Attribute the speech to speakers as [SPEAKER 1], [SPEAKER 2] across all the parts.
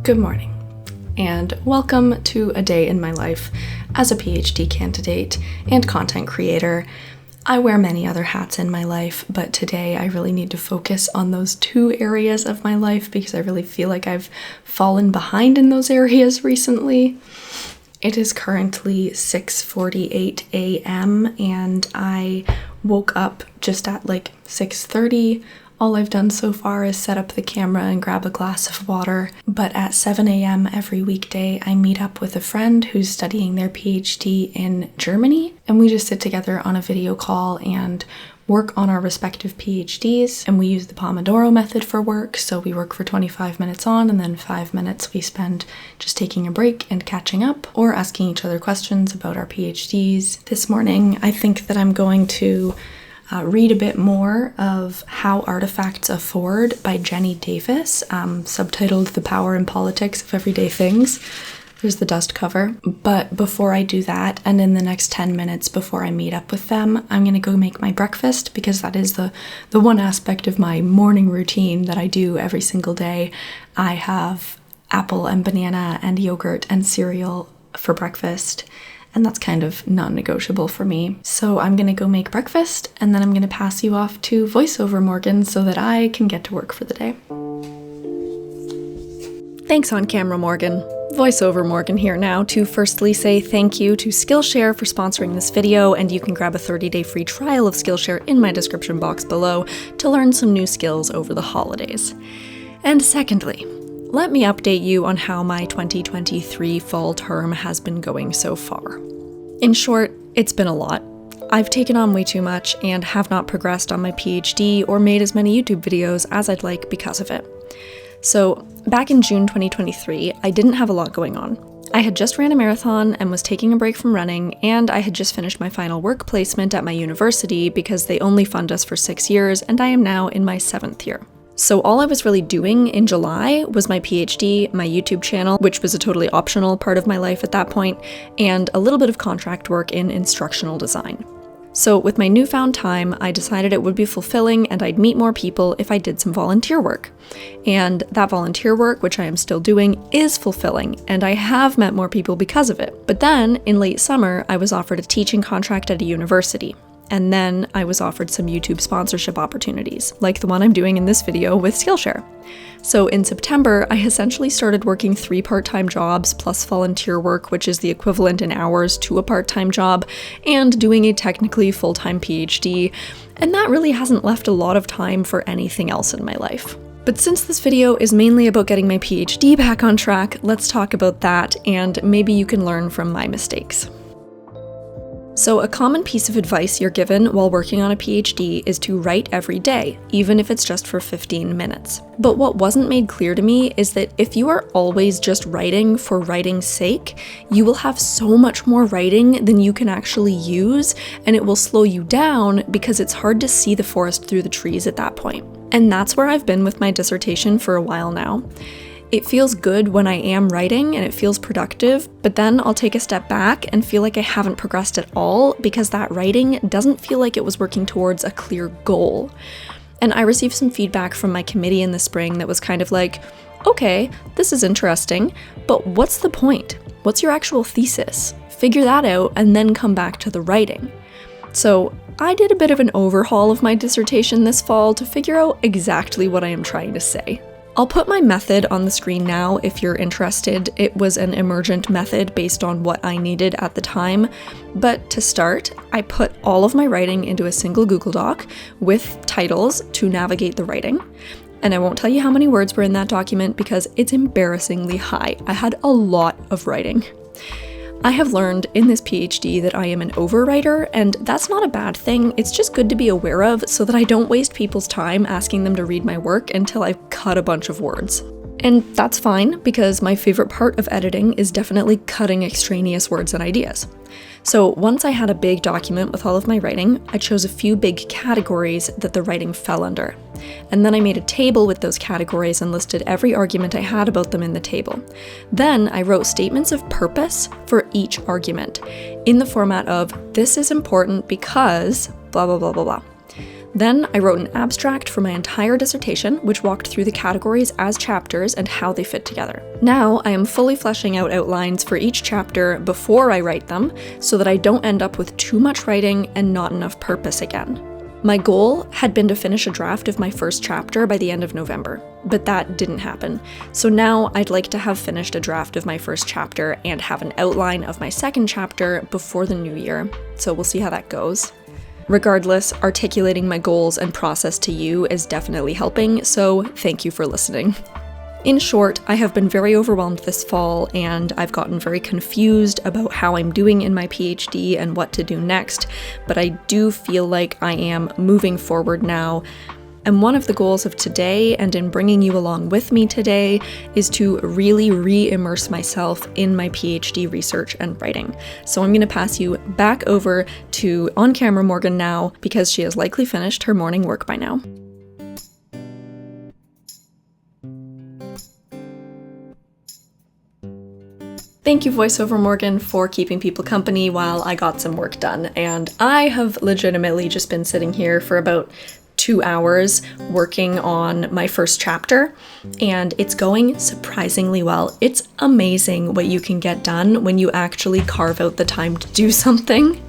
[SPEAKER 1] Good morning, and welcome to a day in my life as a PhD candidate and content creator. I wear many other hats in my life, but today I really need to focus on those two areas of my life because I really feel like I've fallen behind in those areas recently. It is currently 6:48 a.m. and I woke up just at like 6:30. All I've done so far is set up the camera and grab a glass of water, but at 7 a.m. every weekday I meet up with a friend who's studying their PhD in Germany, and we just sit together on a video call and work on our respective PhDs, and we use the Pomodoro method for work, so we work for 25 minutes on and then 5 minutes we spend just taking a break and catching up or asking each other questions about our PhDs. This morning I think that I'm going to read a bit more of How Artifacts Afford by Jenny Davis, subtitled The Power and Politics of Everyday Things. There's the dust cover. But before I do that, and in the next 10 minutes before I meet up with them, I'm going to go make my breakfast because that is the one aspect of my morning routine that I do every single day. I have apple and banana and yogurt and cereal for breakfast. And that's kind of non-negotiable for me. So I'm gonna go make breakfast and then I'm gonna pass you off to VoiceOver Morgan so that I can get to work for the day. Thanks on camera, Morgan. VoiceOver Morgan here now to firstly say thank you to Skillshare for sponsoring this video, and you can grab a 30-day free trial of Skillshare in my description box below to learn some new skills over the holidays. And secondly, let me update you on how my 2023 fall term has been going so far. In short, it's been a lot. I've taken on way too much and have not progressed on my PhD or made as many YouTube videos as I'd like because of it. So, back in June 2023, I didn't have a lot going on. I had just ran a marathon and was taking a break from running, and I had just finished my final work placement at my university because they only fund us for 6 years, and I am now in my 7th year. So all I was really doing in July was my PhD, my YouTube channel, which was a totally optional part of my life at that point, and a little bit of contract work in instructional design. So with my newfound time, I decided it would be fulfilling and I'd meet more people if I did some volunteer work. And that volunteer work, which I am still doing, is fulfilling, and I have met more people because of it. But then, in late summer, I was offered a teaching contract at a university. And then I was offered some YouTube sponsorship opportunities, like the one I'm doing in this video with Skillshare. So in September, I essentially started working 3 part-time jobs plus volunteer work, which is the equivalent in hours to a part-time job, and doing a technically full-time PhD, and that really hasn't left a lot of time for anything else in my life. But since this video is mainly about getting my PhD back on track, let's talk about that, and maybe you can learn from my mistakes. So a common piece of advice you're given while working on a PhD is to write every day, even if it's just for 15 minutes. But what wasn't made clear to me is that if you are always just writing for writing's sake, you will have so much more writing than you can actually use, and it will slow you down because it's hard to see the forest through the trees at that point. And that's where I've been with my dissertation for a while now. It feels good when I am writing and it feels productive, but then I'll take a step back and feel like I haven't progressed at all because that writing doesn't feel like it was working towards a clear goal. And I received some feedback from my committee in the spring that was kind of like, okay, this is interesting, but what's the point? What's your actual thesis? Figure that out and then come back to the writing. So I did a bit of an overhaul of my dissertation this fall to figure out exactly what I am trying to say. I'll put my method on the screen now if you're interested. It was an emergent method based on what I needed at the time. But to start, I put all of my writing into a single Google Doc with titles to navigate the writing. And I won't tell you how many words were in that document because it's embarrassingly high. I had a lot of writing. I have learned in this PhD that I am an overwriter, and that's not a bad thing. It's just good to be aware of so that I don't waste people's time asking them to read my work until I've cut a bunch of words. And that's fine, because my favorite part of editing is definitely cutting extraneous words and ideas. So once I had a big document with all of my writing, I chose a few big categories that the writing fell under. And then I made a table with those categories and listed every argument I had about them in the table. Then I wrote statements of purpose for each argument, in the format of, this is important because blah blah blah blah blah. Then I wrote an abstract for my entire dissertation, which walked through the categories as chapters and how they fit together. Now I am fully fleshing out outlines for each chapter before I write them, so that I don't end up with too much writing and not enough purpose again. My goal had been to finish a draft of my first chapter by the end of November, but that didn't happen. So now I'd like to have finished a draft of my first chapter and have an outline of my second chapter before the new year. So we'll see how that goes. Regardless, articulating my goals and process to you is definitely helping, so thank you for listening. In short, I have been very overwhelmed this fall, and I've gotten very confused about how I'm doing in my PhD and what to do next, but I do feel like I am moving forward now. And one of the goals of today, and in bringing you along with me today, is to really re-immerse myself in my PhD research and writing. So I'm going to pass you back over to on-camera Morgan now, because she has likely finished her morning work by now. Thank you, VoiceOver Morgan, for keeping people company while I got some work done. And I have legitimately just been sitting here for about 2 hours working on my first chapter, and it's going surprisingly well. It's amazing what you can get done when you actually carve out the time to do something.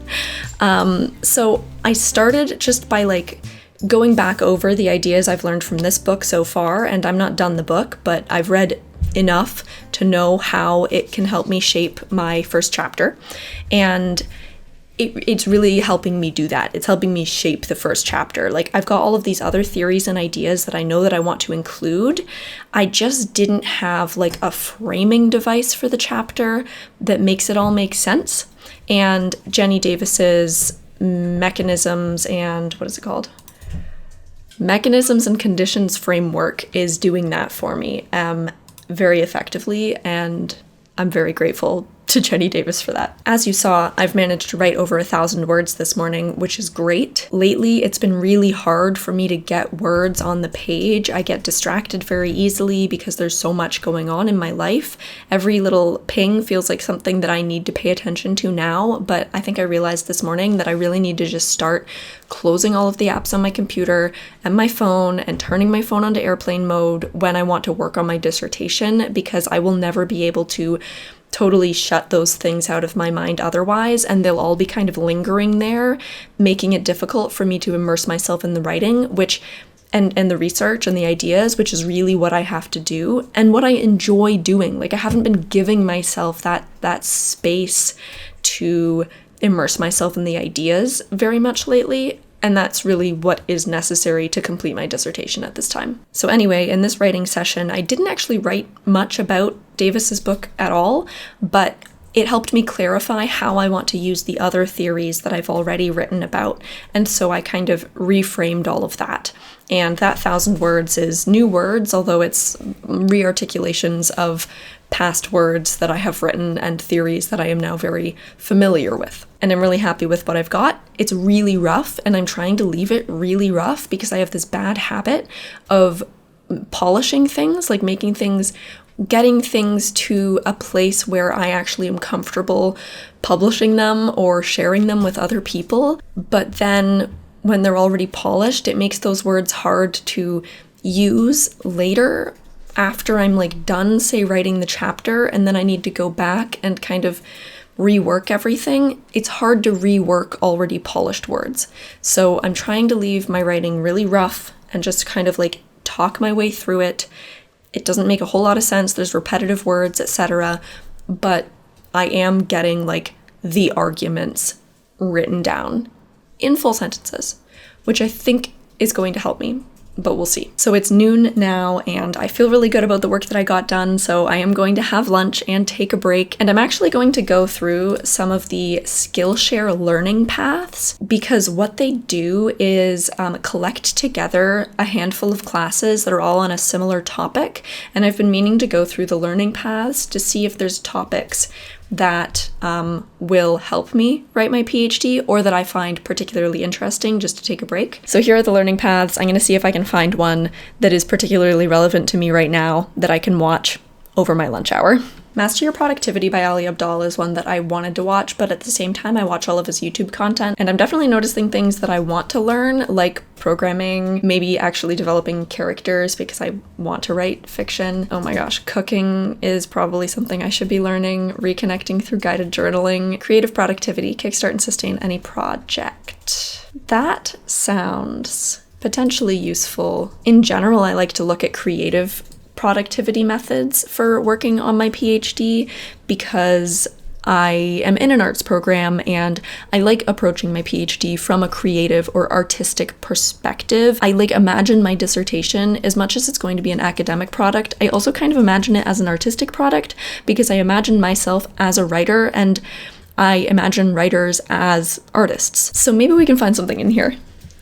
[SPEAKER 1] So I started just by going back over the ideas I've learned from this book so far, and I'm not done the book, but I've read enough to know how it can help me shape my first chapter. And it's really helping me do that. It's helping me shape the first chapter. I've got all of these other theories and ideas that I know that I want to include. I just didn't have a framing device for the chapter that makes it all make sense. And Jenny Davis's Mechanisms and Conditions framework is doing that for me very effectively, and I'm very grateful to Jenny Davis for that. As you saw, I've managed to write over 1,000 words this morning, which is great. Lately, it's been really hard for me to get words on the page. I get distracted very easily because there's so much going on in my life. Every little ping feels like something that I need to pay attention to now, but I think I realized this morning that I really need to just start closing all of the apps on my computer and my phone and turning my phone onto airplane mode when I want to work on my dissertation, because I will never be able to totally shut those things out of my mind otherwise, and they'll all be kind of lingering there, making it difficult for me to immerse myself in the writing, and the research and the ideas, which is really what I have to do and what I enjoy doing. I haven't been giving myself that space to immerse myself in the ideas very much lately. And that's really what is necessary to complete my dissertation at this time. So anyway, in this writing session, I didn't actually write much about Davis's book at all, but it helped me clarify how I want to use the other theories that I've already written about. And so I kind of reframed all of that. And that 1,000 words is new words, although it's re-articulations of past words that I have written and theories that I am now very familiar with. And I'm really happy with what I've got. It's really rough, and I'm trying to leave it really rough because I have this bad habit of polishing things, getting things to a place where I actually am comfortable publishing them or sharing them with other people. But then when they're already polished, it makes those words hard to use later after I'm done, say, writing the chapter, and then I need to go back and kind of rework everything. It's hard to rework already polished words. So I'm trying to leave my writing really rough and just kind of talk my way through it. It doesn't make a whole lot of sense. There's repetitive words, etc. But I am getting the arguments written down in full sentences, which I think is going to help me. But we'll see. So it's noon now, and I feel really good about the work that I got done, so I am going to have lunch and take a break, and I'm actually going to go through some of the Skillshare learning paths, because what they do is collect together a handful of classes that are all on a similar topic, and I've been meaning to go through the learning paths to see if there's topics that will help me write my PhD or that I find particularly interesting just to take a break. So here are the learning paths. I'm going to see if I can find one that is particularly relevant to me right now that I can watch over my lunch hour. Master Your Productivity by Ali Abdaal is one that I wanted to watch, but at the same time I watch all of his YouTube content, and I'm definitely noticing things that I want to learn, like programming, maybe actually developing characters because I want to write fiction. Oh my gosh, cooking is probably something I should be learning, reconnecting through guided journaling, creative productivity, kickstart and sustain any project. That sounds potentially useful. In general, I like to look at creative productivity methods for working on my PhD because I am in an arts program and I like approaching my PhD from a creative or artistic perspective. I imagine my dissertation, as much as it's going to be an academic product, I also kind of imagine it as an artistic product because I imagine myself as a writer and I imagine writers as artists. So maybe we can find something in here.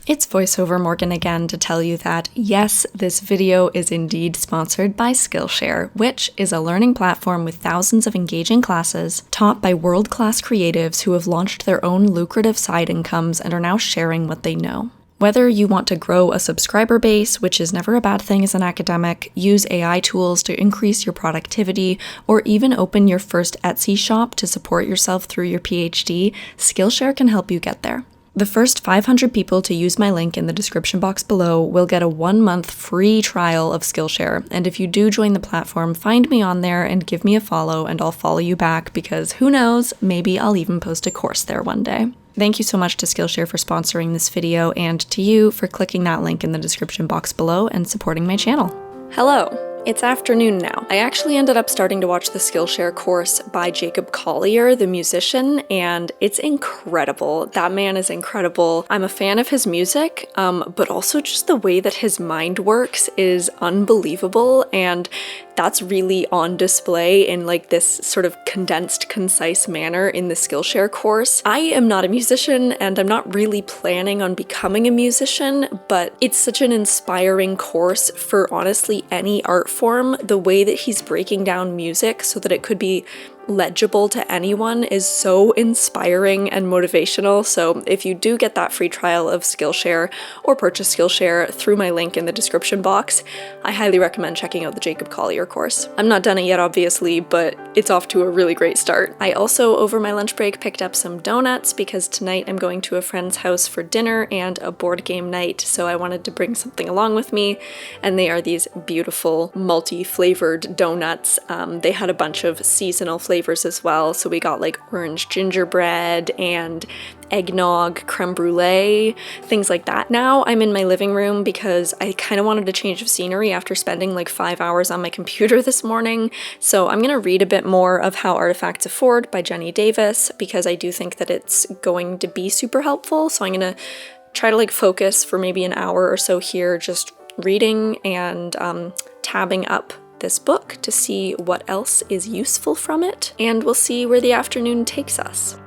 [SPEAKER 1] It's VoiceOver Morgan again to tell you that, yes, this video is indeed sponsored by Skillshare, which is a learning platform with thousands of engaging classes taught by world-class creatives who have launched their own lucrative side incomes and are now sharing what they know. Whether you want to grow a subscriber base, which is never a bad thing as an academic, use AI tools to increase your productivity, or even open your first Etsy shop to support yourself through your PhD, Skillshare can help you get there. The first 500 people to use my link in the description box below will get a 1-month free trial of Skillshare, and if you do join the platform, find me on there and give me a follow and I'll follow you back because who knows, maybe I'll even post a course there one day. Thank you so much to Skillshare for sponsoring this video and to you for clicking that link in the description box below and supporting my channel. Hello! It's afternoon now. I actually ended up starting to watch the Skillshare course by Jacob Collier, the musician, and it's incredible. That man is incredible. I'm a fan of his music, but also just the way that his mind works is unbelievable, and that's really on display in this sort of condensed, concise manner in the Skillshare course. I am not a musician and I'm not really planning on becoming a musician, but it's such an inspiring course for honestly any art form. The way that he's breaking down music so that it could be legible to anyone is so inspiring and motivational. So if you do get that free trial of Skillshare or purchase Skillshare through my link in the description box, I highly recommend checking out the Jacob Collier course. I'm not done it yet, obviously, but it's off to a really great start. I also, over my lunch break, picked up some donuts because tonight I'm going to a friend's house for dinner and a board game night, so I wanted to bring something along with me, and they are these beautiful multi-flavored donuts. They had a bunch of seasonal flavors as well, so we got orange gingerbread and eggnog, creme brulee, things like that. Now I'm in my living room because I kind of wanted a change of scenery after spending 5 hours on my computer this morning, so I'm gonna read a bit more of How Artifacts Afford by Jenny Davis because I do think that it's going to be super helpful, so I'm gonna try to focus for maybe an hour or so here just reading and tabbing up this book to see what else is useful from it, and we'll see where the afternoon takes us.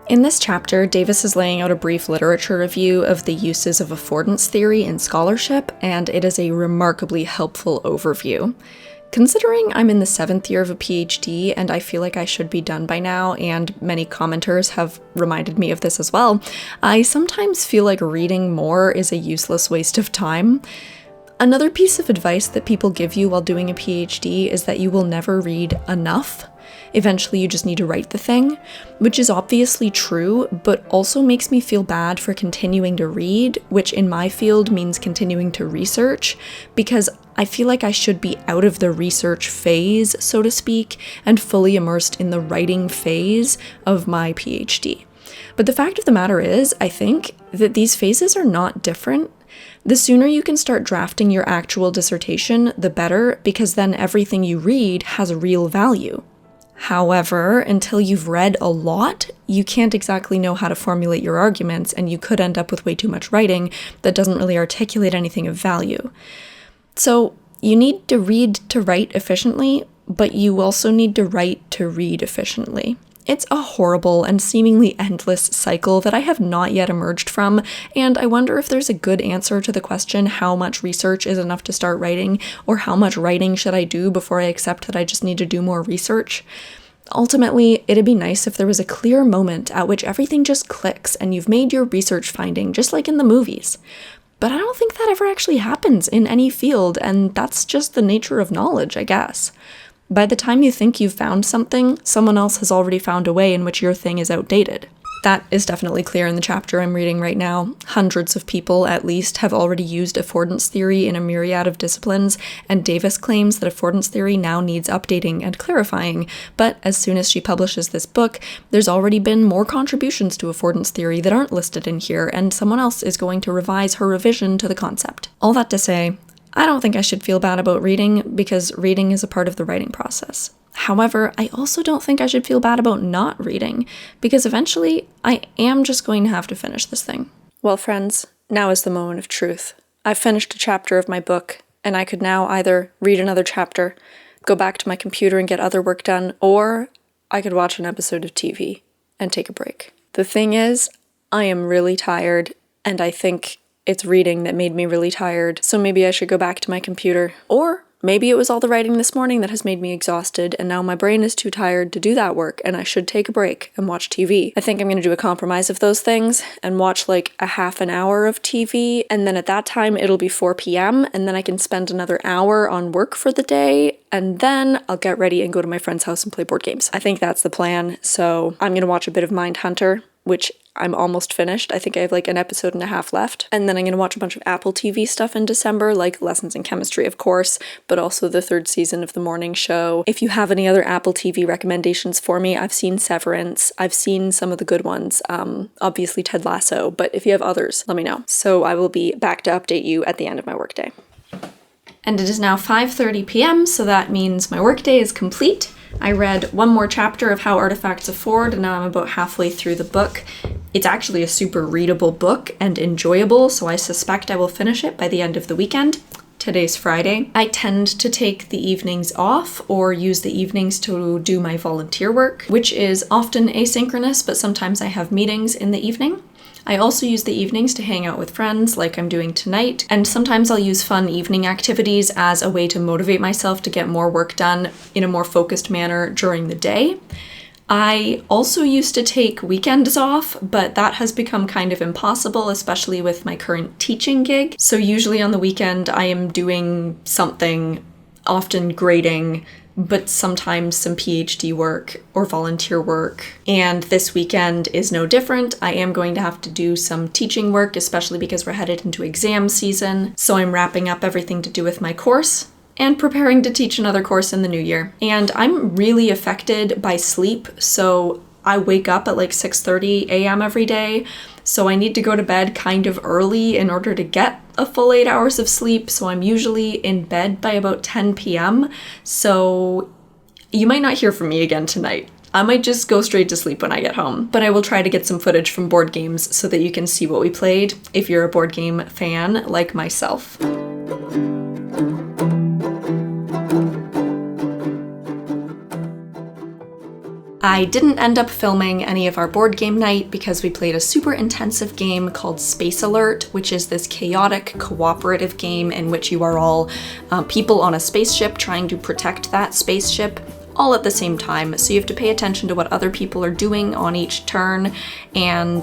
[SPEAKER 1] In this chapter, Davis is laying out a brief literature review of the uses of affordance theory in scholarship, and it is a remarkably helpful overview. Considering I'm in the 7th year of a PhD and I feel like I should be done by now, and many commenters have reminded me of this as well, I sometimes feel like reading more is a useless waste of time. Another piece of advice that people give you while doing a PhD is that you will never read enough. Eventually you just need to write the thing, which is obviously true, but also makes me feel bad for continuing to read, which in my field means continuing to research, because I feel like I should be out of the research phase, so to speak, and fully immersed in the writing phase of my PhD. But the fact of the matter is, I think, that these phases are not different. The sooner you can start drafting your actual dissertation, the better, because then everything you read has real value. However, until you've read a lot, you can't exactly know how to formulate your arguments, and you could end up with way too much writing that doesn't really articulate anything of value. So you need to read to write efficiently, but you also need to write to read efficiently. It's a horrible and seemingly endless cycle that I have not yet emerged from, and I wonder if there's a good answer to the question how much research is enough to start writing, or how much writing should I do before I accept that I just need to do more research. Ultimately, it'd be nice if there was a clear moment at which everything just clicks and you've made your research finding, just like in the movies. But I don't think that ever actually happens in any field, and that's just the nature of knowledge, I guess. By the time you think you've found something, someone else has already found a way in which your thing is outdated. That is definitely clear in the chapter I'm reading right now. Hundreds of people, at least, have already used affordance theory in a myriad of disciplines, and Davis claims that affordance theory now needs updating and clarifying, but as soon as she publishes this book, there's already been more contributions to affordance theory that aren't listed in here, and someone else is going to revise her revision to the concept. All that to say, I don't think I should feel bad about reading, because reading is a part of the writing process. However, I also don't think I should feel bad about not reading, because eventually I am just going to have to finish this thing. Well, friends, now is the moment of truth. I've finished a chapter of my book, and I could now either read another chapter, go back to my computer and get other work done, or I could watch an episode of TV and take a break. The thing is, I am really tired, and I think it's reading that made me really tired, so maybe I should go back to my computer. Or maybe it was all the writing this morning that has made me exhausted, and now my brain is too tired to do that work, and I should take a break and watch TV. I think I'm going to do a compromise of those things and watch like a half an hour of TV, and then at that time it'll be 4 p.m., and then I can spend another hour on work for the day, and then I'll get ready and go to my friend's house and play board games. I think that's the plan, so I'm going to watch a bit of Mindhunter, which I'm almost finished. I think I have like an episode and a half left. And then I'm going to watch a bunch of Apple TV stuff in December, like Lessons in Chemistry, of course, but also the 3rd season of The Morning Show. If you have any other Apple TV recommendations for me, I've seen Severance. I've seen some of the good ones, obviously Ted Lasso, but if you have others, let me know. So I will be back to update you at the end of my workday. And it is now 5:30 p.m., so that means my workday is complete. I read one more chapter of How Artifacts Afford, and now I'm about halfway through the book. It's actually a super readable book and enjoyable, so I suspect I will finish it by the end of the weekend. Today's Friday. I tend to take the evenings off or use the evenings to do my volunteer work, which is often asynchronous, but sometimes I have meetings in the evening. I also use the evenings to hang out with friends, like I'm doing tonight, and sometimes I'll use fun evening activities as a way to motivate myself to get more work done in a more focused manner during the day. I also used to take weekends off, but that has become kind of impossible, especially with my current teaching gig. So usually on the weekend I am doing something, often grading, but sometimes some PhD work or volunteer work. And this weekend is no different. I am going to have to do some teaching work, especially because we're headed into exam season. So I'm wrapping up everything to do with my course and preparing to teach another course in the new year. And I'm really affected by sleep, so I wake up at like 6:30 a.m. every day. So I need to go to bed kind of early in order to get a full 8 hours of sleep. So I'm usually in bed by about 10 p.m. So you might not hear from me again tonight. I might just go straight to sleep when I get home. But I will try to get some footage from board games so that you can see what we played if you're a board game fan like myself. I didn't end up filming any of our board game night because we played a super intensive game called Space Alert, which is this chaotic cooperative game in which you are all people on a spaceship trying to protect that spaceship all at the same time. So you have to pay attention to what other people are doing on each turn and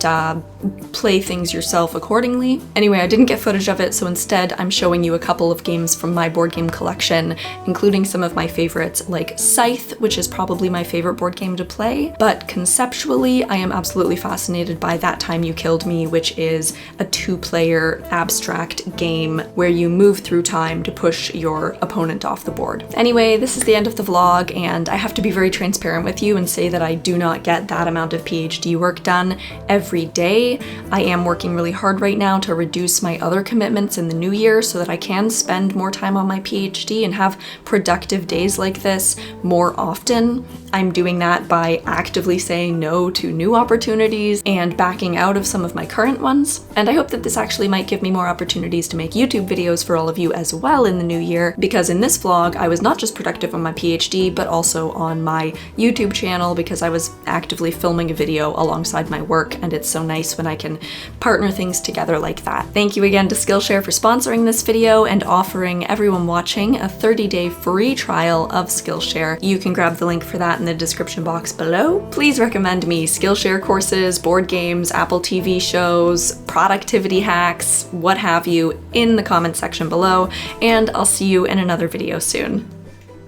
[SPEAKER 1] play things yourself accordingly. Anyway, I didn't get footage of it, so instead I'm showing you a couple of games from my board game collection, including some of my favorites like Scythe, which is probably my favorite board game to play. But conceptually, I am absolutely fascinated by That Time You Killed Me, which is a 2-player abstract game where you move through time to push your opponent off the board. Anyway, this is the end of the vlog, and I have to be very transparent with you and say that I do not get that amount of PhD work done every day. I am working really hard right now to reduce my other commitments in the new year so that I can spend more time on my PhD and have productive days like this more often. I'm doing that by actively saying no to new opportunities and backing out of some of my current ones. And I hope that this actually might give me more opportunities to make YouTube videos for all of you as well in the new year, because in this vlog, I was not just productive on my PhD, but also also on my YouTube channel because I was actively filming a video alongside my work, and it's so nice when I can partner things together like that. Thank you again to Skillshare for sponsoring this video and offering everyone watching a 30-day free trial of Skillshare. You can grab the link for that in the description box below. Please recommend me Skillshare courses, board games, Apple TV shows, productivity hacks, what have you, in the comment section below, and I'll see you in another video soon.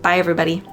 [SPEAKER 1] Bye everybody.